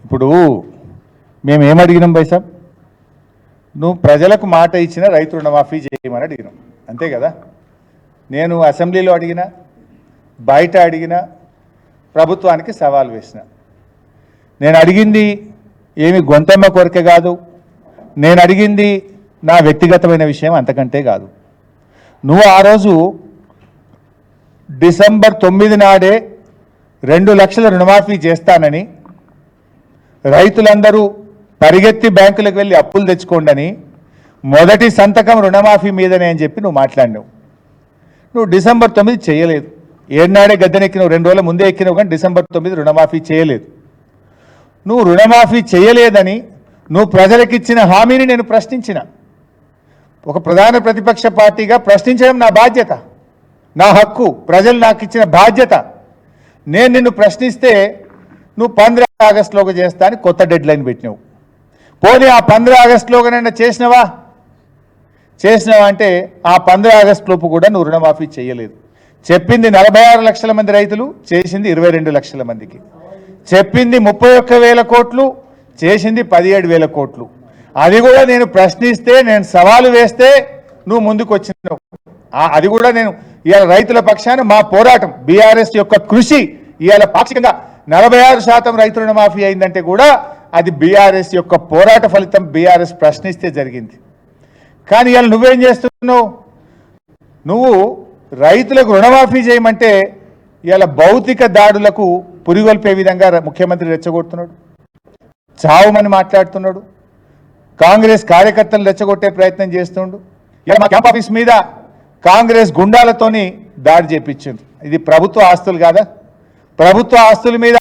ఇప్పుడు మేమేమడిగినాం బైసాబ్, నువ్వు ప్రజలకు మాట ఇచ్చిన రైతు రుణమాఫీ చేయమని అడిగినాం, అంతే కదా. నేను అసెంబ్లీలో అడిగినా, బయట అడిగినా, ప్రభుత్వానికి సవాల్ వేసిన. నేను అడిగింది ఏమి గొంతమ్మ కొరకే కాదు, నేను అడిగింది నా వ్యక్తిగతమైన విషయం అంతకంటే కాదు. నువ్వు ఆ రోజు డిసెంబర్ 9 నాడే 2 లక్షల రుణమాఫీ చేస్తానని, రైతులందరూ పరిగెత్తి బ్యాంకులకు వెళ్ళి అప్పులు తెచ్చుకోండి, మొదటి సంతకం రుణమాఫీ మీదనే అని చెప్పి నువ్వు మాట్లాడినావు. నువ్వు డిసెంబర్ 9 చేయలేదు. ఏనాడే గద్దెనెక్కినావు, 2 రోజుల ముందే ఎక్కినావు, కానీ డిసెంబర్ 9 రుణమాఫీ చేయలేదు. నువ్వు రుణమాఫీ చేయలేదని నువ్వు ప్రజలకు ఇచ్చిన హామీని నేను ప్రశ్నించిన. ఒక ప్రధాన ప్రతిపక్ష పార్టీగా ప్రశ్నించడం నా బాధ్యత, నా హక్కు, ప్రజలు నాకు ఇచ్చిన బాధ్యత. నేను నిన్ను ప్రశ్నిస్తే నువ్వు 15 ఆగస్టులోకి చేస్తా అని కొత్త డెడ్ లైన్ పెట్టినావు. పోనీ ఆ 15 ఆగస్టులోగానైనా చేసినావా అంటే ఆ 15 ఆగస్టు లోపు కూడా నువ్వు రుణమాఫీ చేయలేదు. చెప్పింది 46 లక్షల మంది రైతులు, చేసింది 22 లక్షల మందికి. చెప్పింది 31,000 కోట్లు, చేసింది 17,000 కోట్లు. అది కూడా నేను ప్రశ్నిస్తే, నేను సవాలు వేస్తే నువ్వు ముందుకు వచ్చినావు. అది కూడా నేను ఇవాళ రైతుల పక్షాన మా పోరాటం, బీఆర్ఎస్ యొక్క కృషి ఇవాళ పాక్షికంగా 46% రైతు రుణమాఫీ అయిందంటే కూడా అది బీఆర్ఎస్ యొక్క పోరాట ఫలితం, బీఆర్ఎస్ ప్రశ్నిస్తే జరిగింది. కానీ ఇవాళ నువ్వేం చేస్తున్నావు? నువ్వు రైతులకు రుణమాఫీ చేయమంటే ఇవాళ భౌతిక దాడులకు పురిగొల్పే విధంగా ముఖ్యమంత్రి రెచ్చగొడుతున్నాడు, చావుమని మాట్లాడుతున్నాడు, కాంగ్రెస్ కార్యకర్తలు రెచ్చగొట్టే ప్రయత్నం చేస్తుండు. ఇలా మా క్యాంప్ ఆఫీస్ మీద కాంగ్రెస్ గుండాలతోని దాడి చేపించింది. ఇది ప్రభుత్వ ఆస్తులు కాదా? ప్రభుత్వ ఆస్తుల మీద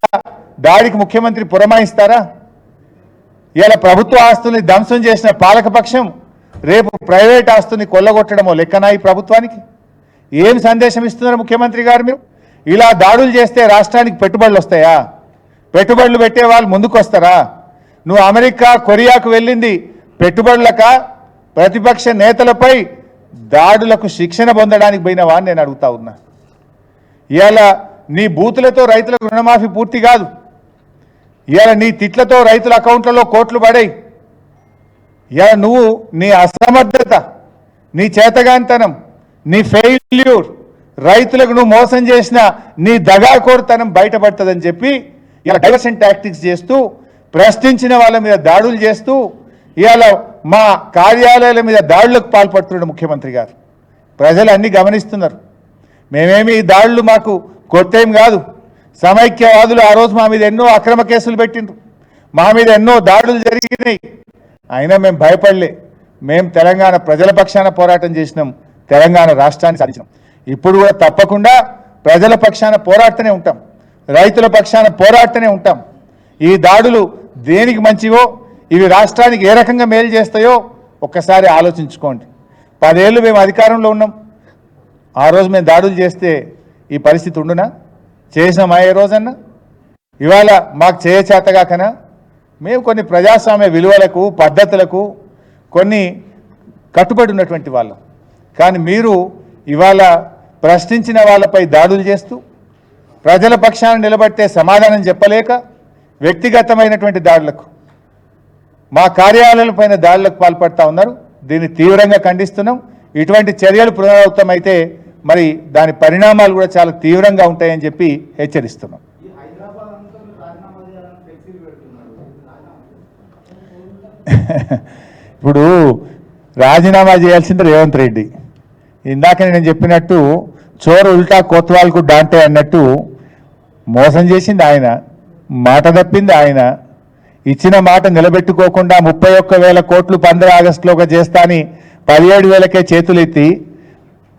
దాడికి ముఖ్యమంత్రి పురమాయిస్తారా? ఇలా ప్రభుత్వ ఆస్తుల్ని ధ్వంసం చేసిన పాలకపక్షం రేపు ప్రైవేట్ ఆస్తుల్ని కొల్లగొట్టడమో లెక్కనా ఈ ప్రభుత్వానికి? ఏం సందేశం ఇస్తున్నారు ముఖ్యమంత్రి గారు? మీరు ఇలా దాడులు చేస్తే రాష్ట్రానికి పెట్టుబడులు వస్తాయా? పెట్టుబడులు పెట్టే వాళ్ళు ముందుకు వస్తారా? నువ్వు అమెరికా, కొరియాకు వెళ్ళింది పెట్టుబడులక, ప్రతిపక్ష నేతలపై దాడులకు శిక్షణ పొందడానికి పోయినవా అని నేను అడుగుతా ఉన్నా. ఇవాళ నీ బూతులతో రైతులకు రుణమాఫీ పూర్తి కాదు. ఇవాళ నీ తిట్లతో రైతుల అకౌంట్లలో కోట్లు పడాయి. ఇవాళ నువ్వు నీ అసమర్థత, నీ చేతగాంతనం, నీ ఫెయిల్యూర్, రైతులకు నువ్వు మోసం చేసిన నీ దగాకోరుతనం బయటపడుతుందని చెప్పి ఇలా డైవర్షన్ టాక్టిక్స్ చేస్తూ, ప్రశ్నించిన వాళ్ళ మీద దాడులు చేస్తూ, ఇవాళ మా కార్యాలయాల మీద దాడులకు పాల్పడుతున్నాడు ముఖ్యమంత్రి గారు. ప్రజలు అన్నీ గమనిస్తున్నారు. మేమేమి ఈ దాడులు మాకు కొత్త ఏం కాదు. సమైక్యవాదులు ఆ రోజు మా మీద ఎన్నో అక్రమ కేసులు పెట్టిండ్రు, మా మీద ఎన్నో దాడులు జరిగినాయి. అయినా మేము భయపడలే. మేము తెలంగాణ ప్రజల పక్షాన పోరాటం చేసినాం, తెలంగాణ రాష్ట్రాన్ని సాధించినాం. ఇప్పుడు కూడా తప్పకుండా ప్రజల పక్షాన పోరాడుతూనే ఉంటాం, రైతుల పక్షాన పోరాడుతూనే ఉంటాం. ఈ దాడులు దేనికి మంచివో, ఇవి రాష్ట్రానికి ఏ రకంగా మేలు చేస్తాయో ఒక్కసారి ఆలోచించుకోండి. 10 ఏళ్ళు మేము అధికారంలో ఉన్నాం. ఆ రోజు మేము దాడులు చేస్తే ఈ పరిస్థితి ఉండునా? చేసినామా ఏ రోజన్నా? ఇవాళ మాకు చేయచేతగాకనా? మేము కొన్ని ప్రజాస్వామ్య విలువలకు, పద్ధతులకు కొన్ని కట్టుబడి ఉన్నటువంటి వాళ్ళం. కానీ మీరు ఇవాళ ప్రశ్నించిన వాళ్ళపై దాడులు చేస్తూ, ప్రజల పక్షాన నిలబట్టే సమాధానం చెప్పలేక వ్యక్తిగతమైనటువంటి దాడులకు, మా కార్యాలయాలపైన దాడులకు పాల్పడతా ఉన్నారు. దీన్ని తీవ్రంగా ఖండిస్తున్నాం. ఇటువంటి చర్యలు పునరావృతమైతే మరి దాని పరిణామాలు కూడా చాలా తీవ్రంగా ఉంటాయని చెప్పి హెచ్చరిస్తున్నాం. ఇప్పుడు రాజీనామా చేయాల్సింది రేవంత్ రెడ్డి. ఇందాక నేను చెప్పినట్టు చోరు ఉల్టా కోత్వాల్కు డాంటే అన్నట్టు మోసం చేసింది ఆయన, మాట తప్పింది ఆయన, ఇచ్చిన మాట నిలబెట్టుకోకుండా 31,000 కోట్లు 15 ఆగస్టులోగా చేస్తాని 17,000కే చేతులెత్తి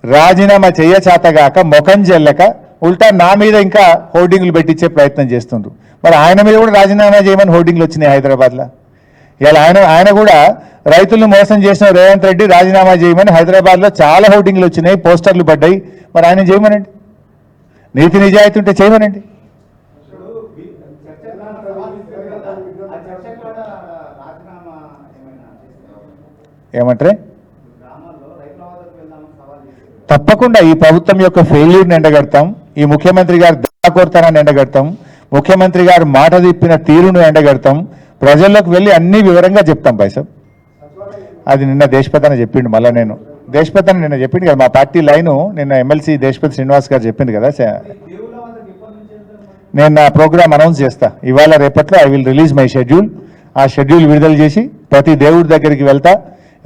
రాజీనామా చేయచాతగాక ముఖం చెల్లక ఉల్టా నా మీద ఇంకా హోర్డింగ్లు పెట్టించే ప్రయత్నం చేస్తుండ్రు. మరి ఆయన మీద కూడా రాజీనామా చేయమని హోర్డింగ్లు వచ్చినాయి హైదరాబాద్లో. ఇలా ఆయన కూడా రైతులను మోసం చేసిన రేవంత్ రెడ్డి రాజీనామా చేయమని హైదరాబాద్లో చాలా హోర్డింగ్లు వచ్చినాయి, పోస్టర్లు పడ్డాయి. మరి ఆయన చేయమనండి, నీతి నిజాయితీ ఉంటే చేయమనండి. ఏమంటారే? తప్పకుండా ఈ ప్రభుత్వం యొక్క ఫెయిల్యూర్ని ఎండగడతాం, ఈ ముఖ్యమంత్రి గారు దయాకోర్తనాన్ని ఎండగడతాం, ముఖ్యమంత్రి గారు మాట తిప్పిన తీరును ఎండగడతాం, ప్రజల్లోకి వెళ్ళి అన్ని వివరంగా చెప్తాం పైసా. అది నిన్న దేశపతి చెప్పిండు, మళ్ళీ నేను దేశపతి నిన్న చెప్పిండు కదా, మా పార్టీ లైను నిన్న ఎమ్మెల్సీ దేశపతి శ్రీనివాస్ గారు చెప్పింది కదా. నేను నా ప్రోగ్రామ్ అనౌన్స్ చేస్తా ఇవాళ రేపట్లో. I will release my schedule. ఆ షెడ్యూల్ విడుదల చేసి ప్రతి దేవుడి దగ్గరికి వెళ్తా.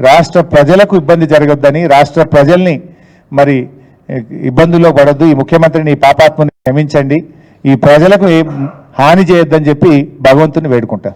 రాష్ట్ర ప్రజలకు ఇబ్బంది జరగొద్దని, రాష్ట్ర ప్రజల్ని మరి ఇబ్బందుల్లో పడొద్దు, ఈ ముఖ్యమంత్రిని ఈ పాపాత్మని క్షమించండి, ఈ ప్రజలకు హాని చేయొద్దని చెప్పి భగవంతుని వేడుకుంటా.